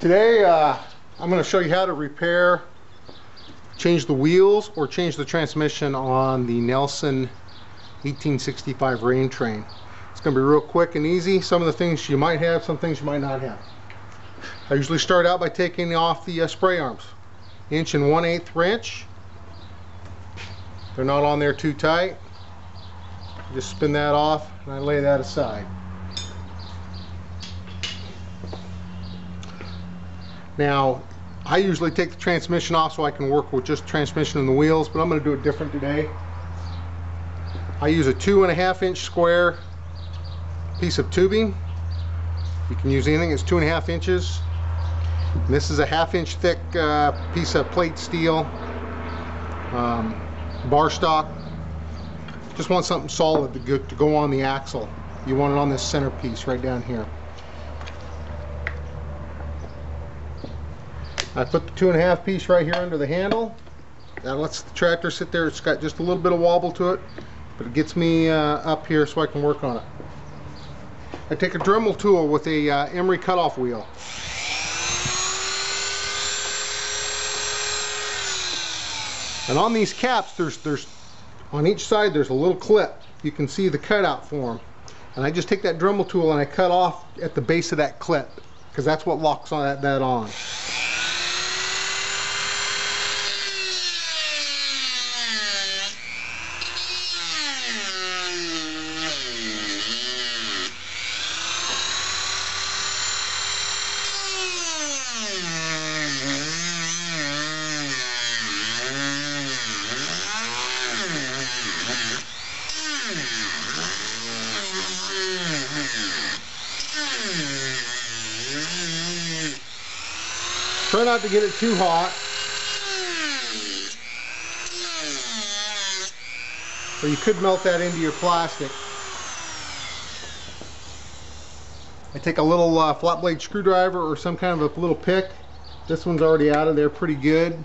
Today I'm going to show you how to repair, change the wheels, or change the transmission on the Nelson 1865 Rain Train. It's going to be real quick and easy. Some of the things you might have, some things you might not have. I usually start out by taking off the spray arms. 1 1/8 wrench. They're not on there too tight. Just spin that off and I lay that aside. Now, I usually take the transmission off so I can work with just transmission and the wheels, but I'm going to do it different today. I use a 2.5 inch square piece of tubing. You can use anything that's 2.5 inches. And this is a 1/2 inch thick piece of plate steel, bar stock. Just want something solid to go on the axle. You want it on this center piece right down here. I put the 2.5 piece right here under the handle. That lets the tractor sit there. It's got just a little bit of wobble to it, but it gets me up here so I can work on it. I take a Dremel tool with a emery cutoff wheel. And on these caps, there's on each side there's a little clip. You can see the cutout for them. And I just take that Dremel tool and I cut off at the base of that clip, because that's what locks on that on. Try not to get it too hot, or you could melt that into your plastic. I take a little flat blade screwdriver or some kind of a little pick. This one's already out of there pretty good.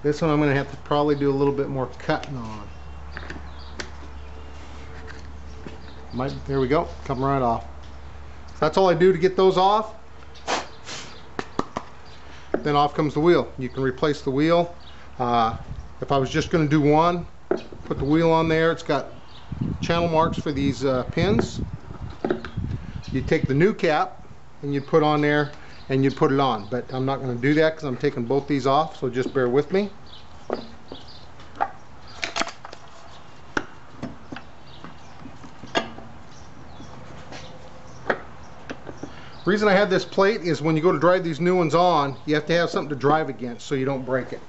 This one I'm going to have to probably do a little bit more cutting on. There we go, come right off. That's all I do to get those off. Then off comes the wheel. You can replace the wheel. If I was just going to do one, put the wheel on there. It's got channel marks for these pins. You take the new cap and you put on there and you put it on. But I'm not going to do that because I'm taking both these off, so just bear with me. The reason I have this plate is when you go to drive these new ones on, you have to have something to drive against so you don't break it.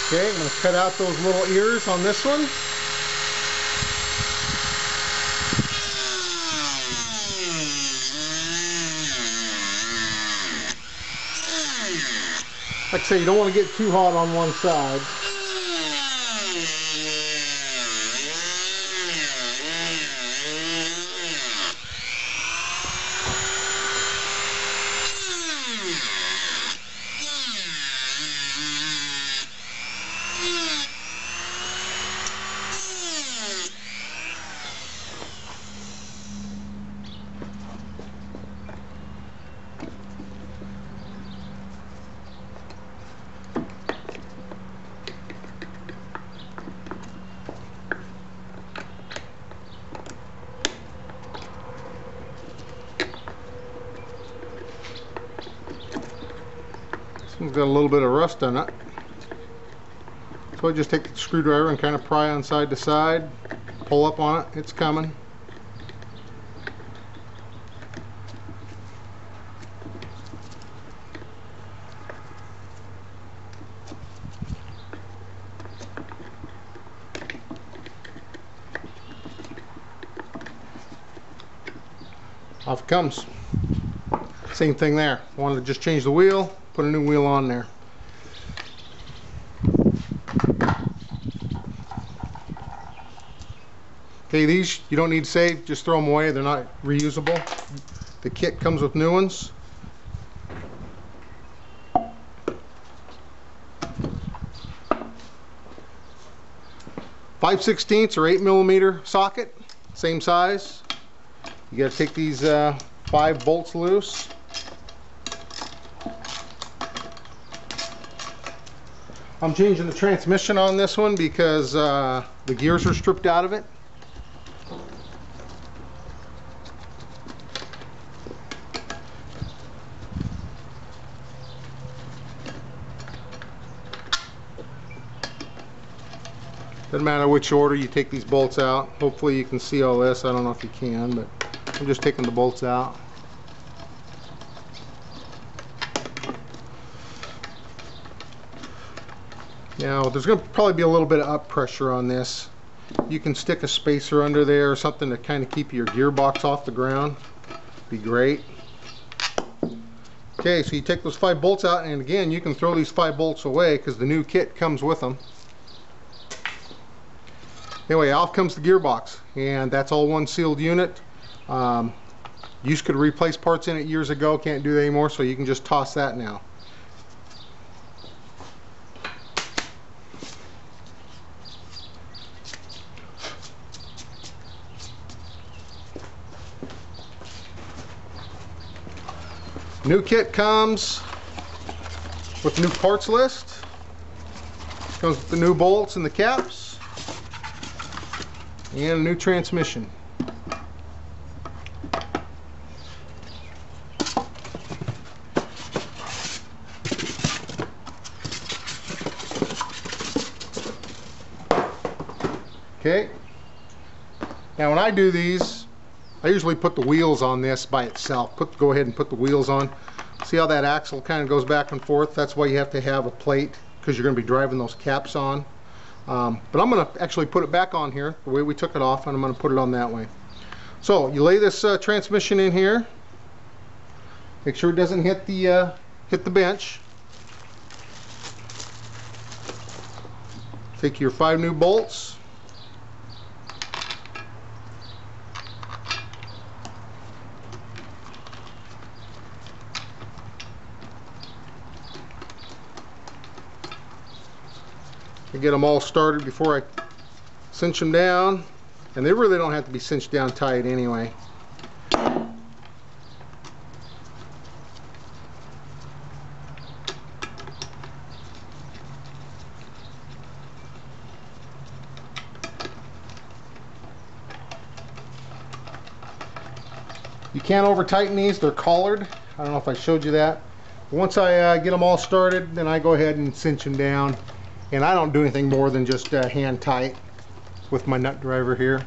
Okay, I'm going to cut out those little ears on this one. Like I say, you don't want to get too hot on one side. It's got a little bit of rust on it, so I just take the screwdriver and kind of pry on side to side, pull up on it. It's coming. Off it comes. Same thing there. Wanted to just change the wheel, put a new wheel on there. Okay, these you don't need to save, just throw them away. They're not reusable. The kit comes with new ones. 5/16 or 8mm socket. same size. You got to take these 5 bolts loose. I'm changing the transmission on this one because the gears are stripped out of it. Doesn't matter which order you take these bolts out. Hopefully you can see all this. I don't know if you can, but I'm just taking the bolts out. Now there's going to probably be a little bit of up pressure on this. You can stick a spacer under there or something to kind of keep your gearbox off the ground. Be great. Okay, so you take those 5 bolts out, and again you can throw these 5 bolts away because the new kit comes with them. Anyway, off comes the gearbox, and that's all one sealed unit. You could replace parts in it years ago, can't do that anymore, so you can just toss that now. New kit comes with new parts list. Comes with the new bolts and the caps. And a new transmission. Okay. Now when I do these, I usually put the wheels on this by itself. Go ahead and put the wheels on. See how that axle kind of goes back and forth? That's why you have to have a plate, because you're going to be driving those caps on. But I'm going to actually put it back on here the way we took it off, and I'm going to put it on that way. So you lay this transmission in here. Make sure it doesn't hit the bench. Take your 5 new bolts. Get them all started before I cinch them down, and they really don't have to be cinched down tight anyway. You can't over tighten these, they're collared. I don't know if I showed you that. Once I get them all started, then I go ahead and cinch them down. And I don't do anything more than just hand tight with my nut driver here.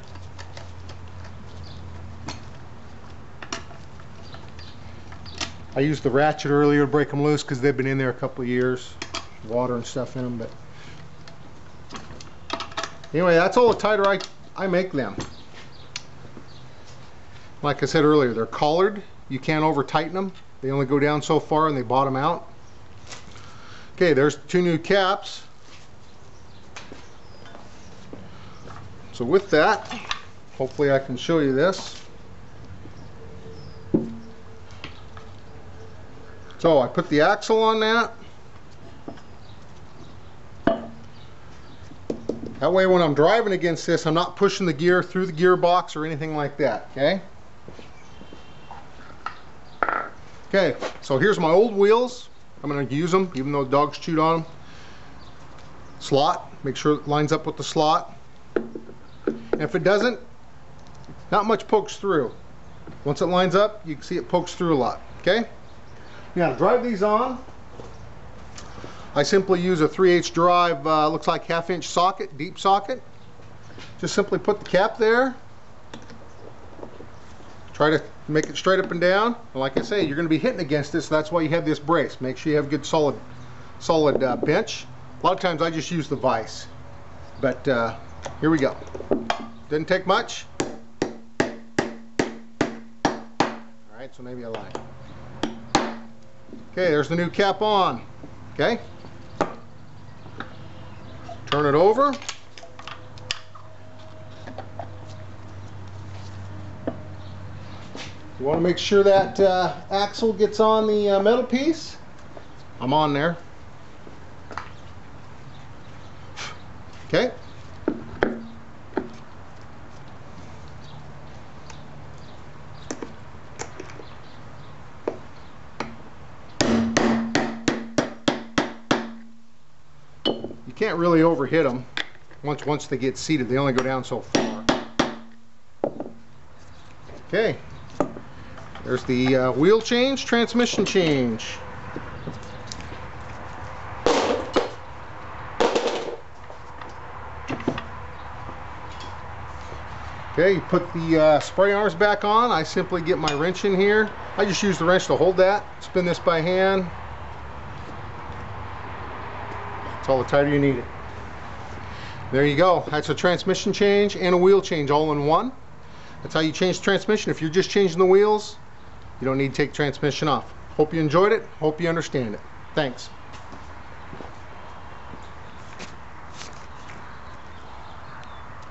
I used the ratchet earlier to break them loose because they've been in there a couple of years. Water and stuff in them. But anyway, that's all the tighter I make them. Like I said earlier, they're collared. You can't over tighten them. They only go down so far and they bottom out. Okay, there's 2 new caps. So with that, hopefully I can show you this. So I put the axle on that. That way when I'm driving against this, I'm not pushing the gear through the gearbox or anything like that, okay? Okay, so here's my old wheels. I'm going to use them, even though the dogs chewed on them. Slot, make sure it lines up with the slot. And if it doesn't, not much pokes through. Once it lines up, you can see it pokes through a lot, okay? Now to drive these on, I simply use a 3/8 drive, looks like 1/2 inch socket, deep socket. Just simply put the cap there. Try to make it straight up and down. And like I say, you're going to be hitting against this, so that's why you have this brace. Make sure you have a good solid bench. A lot of times I just use the vise. But here we go. Didn't take much. Alright, so maybe I lied. Okay, there's the new cap on. Okay? Turn it over. You want to make sure that axle gets on the metal piece. I'm on there. can't really overhit them once they get seated. They only go down so far. Okay, there's the wheel change, transmission change. Okay, you put the spray arms back on. I simply get my wrench in here. I just use the wrench to hold that. Spin this by hand. That's all the tighter you need it. There you go. That's a transmission change and a wheel change all in one. That's how you change the transmission. If you're just changing the wheels, you don't need to take transmission off. Hope you enjoyed it. Hope you understand it. Thanks.